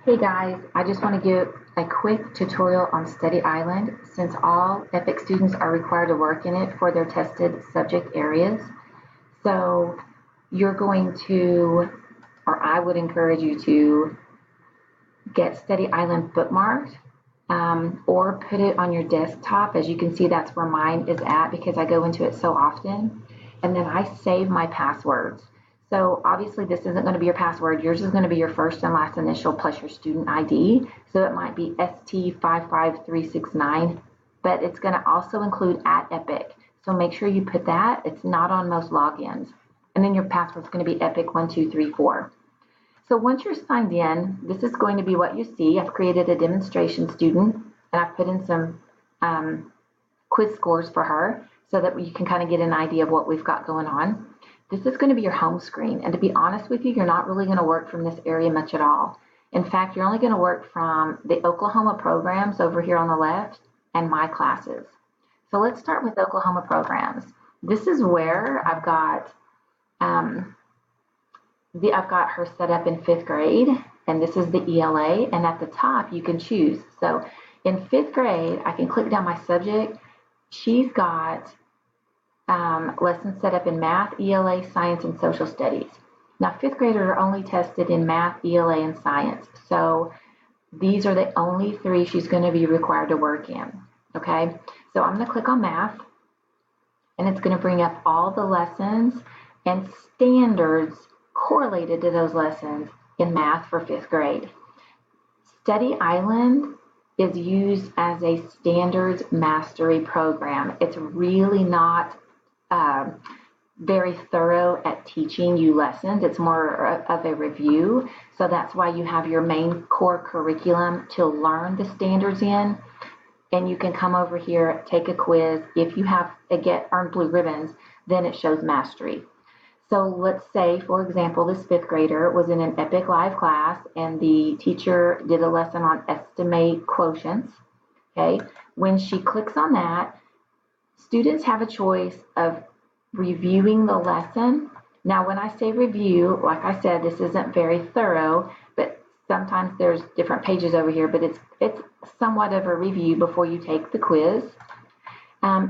Hey guys, I just want to give a quick tutorial on Study Island since all EPIC students are required to work in it for their tested subject areas. So you're going to, or I would encourage you to get Study Island bookmarked or put it on your desktop. As you can see, that's where mine is at because I go into it so often. And then I save my passwords. So obviously this isn't going to be your password. Yours is going to be your first and last initial plus your student ID. So it might be ST55369, but it's going to also include @EPIC. So make sure you put that. It's not on most logins. And then your password is going to be EPIC1234. So once you're signed in, this is going to be what you see. I've created a demonstration student and I've put in some quiz scores for her so that you can kind of get an idea of what we've got going on. This is going to be your home screen. And to be honest with you, you're not really going to work from this area much at all. In fact, you're only going to work from the Oklahoma programs over here on the left and my classes. So let's start with Oklahoma programs. This is where I've got her set up in 5th grade, and this is the ELA, and at the top you can choose. So in 5th grade, I can click down my subject. She's got lessons set up in math, ELA, science, and social studies. Now 5th graders are only tested in math, ELA, and science. So these are the only 3 she's going to be required to work in. Okay, so I'm going to click on math, and it's going to bring up all the lessons and standards correlated to those lessons in math for 5th grade. Study Island is used as a standards mastery program. It's really not very thorough at teaching you lessons. It's more of a review. So that's why you have your main core curriculum to learn the standards in. And you can come over here, take a quiz. If you have earned blue ribbons, then it shows mastery. So let's say, for example, this 5th grader was in an EPIC Live class and the teacher did a lesson on estimate quotients. Okay, when she clicks on that, students have a choice of reviewing the lesson. Now, when I say review, like I said, this isn't very thorough, but sometimes there's different pages over here, but it's somewhat of a review before you take the quiz.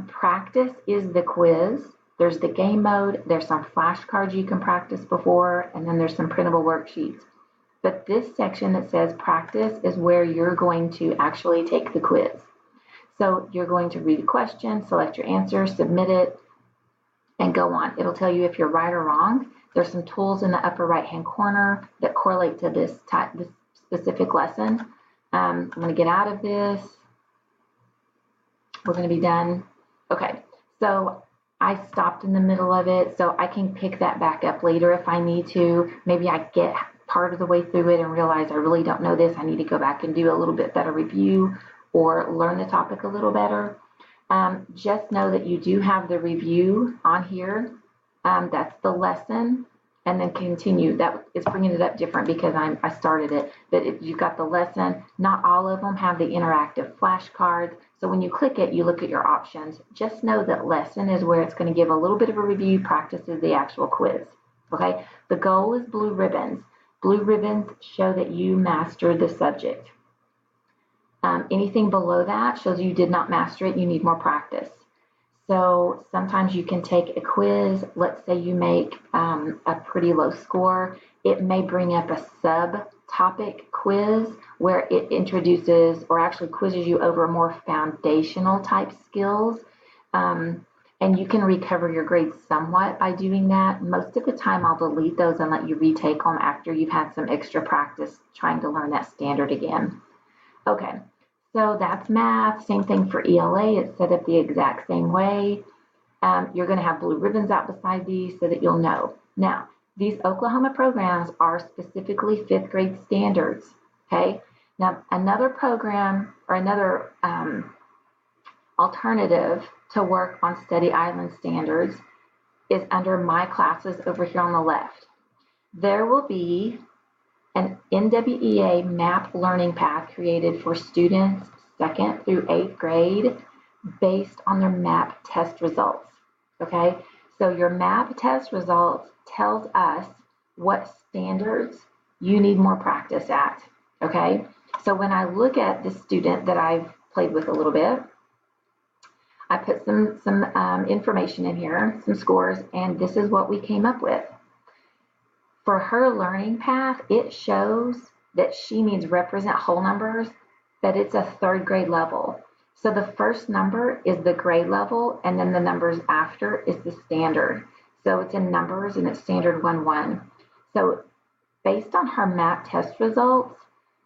Practice is the quiz. There's the game mode, there's some flashcards you can practice before, and then there's some printable worksheets. But this section that says practice is where you're going to actually take the quiz. So you're going to read a question, select your answer, submit it, and go on. It'll tell you if you're right or wrong. There's some tools in the upper right-hand corner that correlate to this specific lesson. I'm going to get out of this. We're going to be done. Okay, so I stopped in the middle of it, so I can pick that back up later if I need to. Maybe I get part of the way through it and realize I really don't know this. I need to go back and do a little bit better review or learn the topic a little better. Just know that you do have the review on here. That's the lesson. And then continue. That is bringing it up different because I started it. But if you've got the lesson, not all of them have the interactive flashcards. So when you click it, you look at your options. Just know that lesson is where it's going to give a little bit of a review. Practice is the actual quiz. Okay. The goal is blue ribbons. Blue ribbons show that you mastered the subject. Anything below that shows you did not master it. You need more practice. So sometimes you can take a quiz. Let's say you make a pretty low score. It may bring up a subtopic quiz where it introduces or actually quizzes you over more foundational type skills. And you can recover your grades somewhat by doing that. Most of the time I'll delete those and let you retake them after you've had some extra practice trying to learn that standard again. Okay. So that's math. Same thing for ELA. It's set up the exact same way. You're going to have blue ribbons out beside these so that you'll know. Now, these Oklahoma programs are specifically 5th grade standards. Okay. Now, another program or another alternative to work on Study Island standards is under my classes over here on the left. There will be an NWEA MAP learning path created for students 2nd through 8th grade based on their MAP test results. Okay, so your MAP test results tells us what standards you need more practice at. okay? So when I look at this student that I've played with a little bit, I put some information in here, some scores, and this is what we came up with. For her learning path, it shows that she needs represent whole numbers, that it's a third grade level. So the first number is the grade level, and then the numbers after is the standard. So it's in numbers and it's standard 1-1. So based on her MAP test results,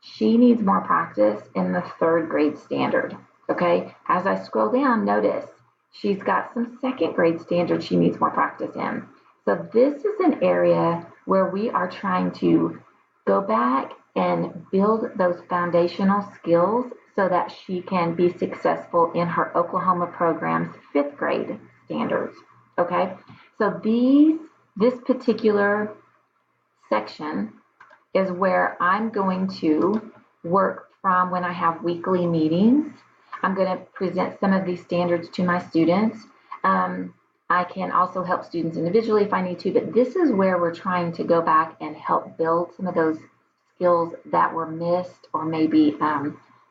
she needs more practice in the third grade standard. Okay, as I scroll down, notice she's got some second grade standards she needs more practice in. So this is an area where we are trying to go back and build those foundational skills so that she can be successful in her Oklahoma program's fifth grade standards. Okay, so this particular section is where I'm going to work from when I have weekly meetings. I'm going to present some of these standards to my students. I can also help students individually if I need to, but this is where we're trying to go back and help build some of those skills that were missed, or maybe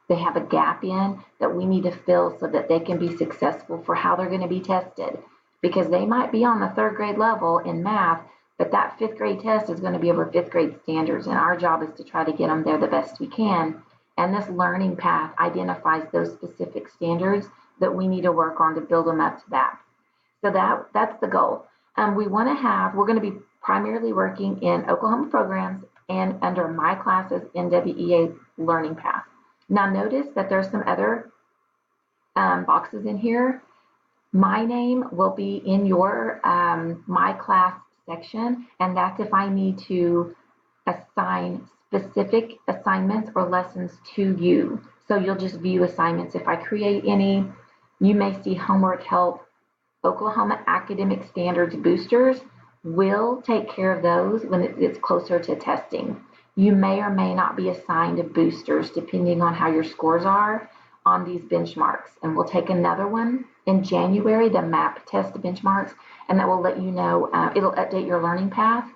they have a gap in that we need to fill so that they can be successful for how they're going to be tested. Because they might be on the third grade level in math, but that fifth grade test is going to be over fifth grade standards, and our job is to try to get them there the best we can. And this learning path identifies those specific standards that we need to work on to build them up to that. So that's the goal. We're going to be primarily working in Oklahoma programs and under my classes NWEA learning path. Now notice that there's some other boxes in here. My name will be in your my class section, and that's if I need to assign specific assignments or lessons to you. So you'll just view assignments if I create any. You may see homework help. Oklahoma Academic Standards Boosters will take care of those when it's closer to testing. You may or may not be assigned to boosters depending on how your scores are on these benchmarks. And we'll take another one in January, the MAP test benchmarks, and that will let you know, it'll update your learning path.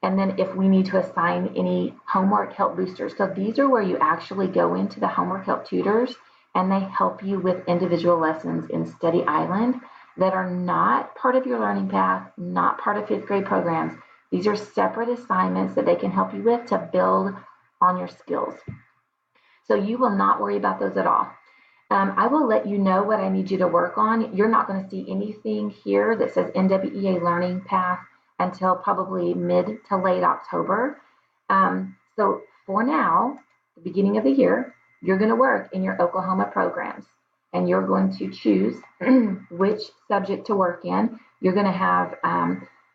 And then if we need to assign any homework help boosters. So these are where you actually go into the homework help tutors and they help you with individual lessons in Study Island that are not part of your learning path, not part of fifth grade programs. These are separate assignments that they can help you with to build on your skills. So you will not worry about those at all. I will let you know what I need you to work on. You're not going to see anything here that says NWEA learning path until probably mid to late October. So for now, the beginning of the year, you're going to work in your Oklahoma programs. And you're going to choose which subject to work in. You're going to have,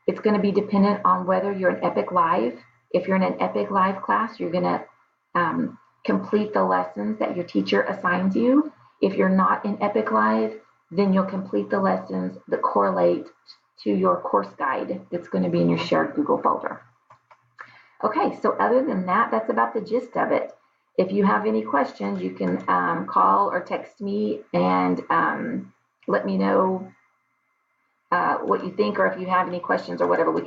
it's going to be dependent on whether you're an EPIC Live. If you're in an EPIC Live class, you're going to complete the lessons that your teacher assigns you. If you're not in EPIC Live, then you'll complete the lessons that correlate to your course guide that's going to be in your shared Google folder. Okay, so other than that, that's about the gist of it. If you have any questions, you can call or text me and let me know what you think, or if you have any questions or whatever.